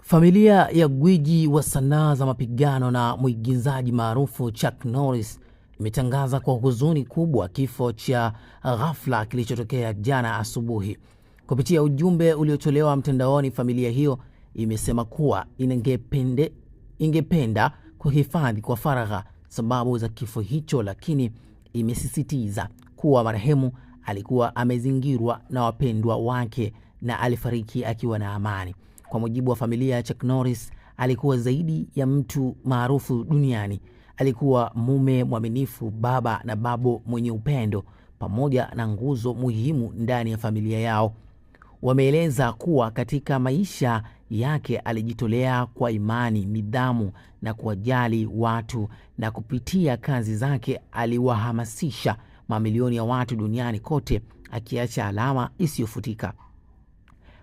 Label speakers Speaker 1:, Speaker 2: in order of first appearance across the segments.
Speaker 1: Familia ya gwiji wa sanaa za mapigano na mwigizaji maarufu Chuck Norris imetangaza kwa huzuni kubwa kifo cha ghafla kilichotokea jana asubuhi. Kupitia ujumbe uliotolewa mtandaoni, familia hiyo imesema kuwa ingependa kuhifadhi kwa faragha sababu za kifo hicho, lakini imesisitiza kuwa marehemu alikuwa amezingirwa na wapendwa wake na alifariki akiwa na amani. Kwa mujibu wa familia, Chuck Norris alikuwa zaidi ya mtu maarufu duniani. Alikuwa mume mwaminifu, baba na babu mwenye upendo, pamoja na nguzo muhimu ndani ya familia yao. Wameeleza kuwa katika maisha yake alijitolea kwa imani, nidhamu na kuwajali watu, na kupitia kazi zake aliwahamasisha mamilioni ya watu duniani kote, akiacha alama isiyofutika.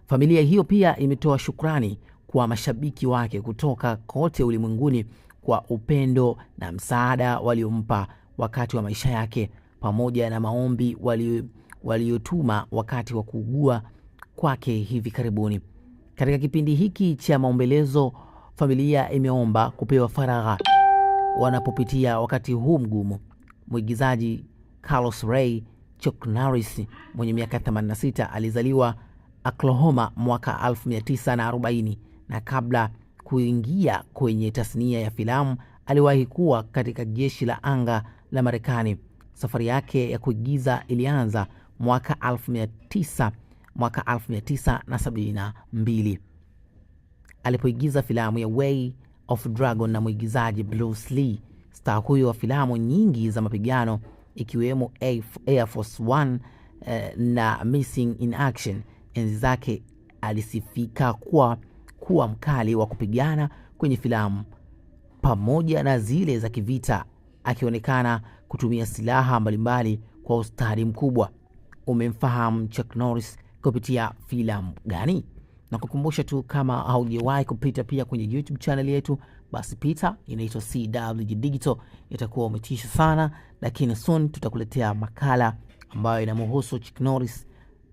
Speaker 1: Familia hiyo pia imetoa shukrani kwa mashabiki wake kutoka kote ulimwenguni kwa upendo na msaada waliompa wakati wa maisha yake, pamoja na maombi waliotuma wakati wa kuugua kwake hivi karibuni. Katika kipindi hiki cha maombolezo, familia imeomba kupewa faragha wanapopitia wakati huu mgumu. Mwigizaji Carlos Ray Chuck Norris mwenye miaka 86 alizaliwa Oklahoma mwaka 1940 na kabla kuingia kwenye tasnia ya filamu aliwahi kuwa katika jeshi la anga la Marekani. Safari yake ya kuigiza ilianza mwaka 1972 alipoigiza filamu ya Way of Dragon na mwigizaji Bruce Lee. Star huyo wa filamu nyingi za mapigano ikiwemo Air Force One na Missing in Action. Enzi zake alisifika kuwa mkali wa kupigana kwenye filamu pamoja na zile za kivita, akionekana kutumia silaha mbalimbali kwa ustadi mkubwa. Umemfahamu Chuck Norris kupitia filamu gani? Na kukumbusha tu, kama haujawahi kupita pia kwenye YouTube channel yetu, basi pita, inaitwa CWG Digital. Itakuwa umetisha sana, lakini soon tutakuletea makala ambayo inamhusu Chuck Norris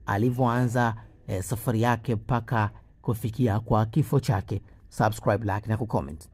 Speaker 1: alivyoanza safari yake mpaka kufikia kwa kifo chake. Subscribe, like na kucomment.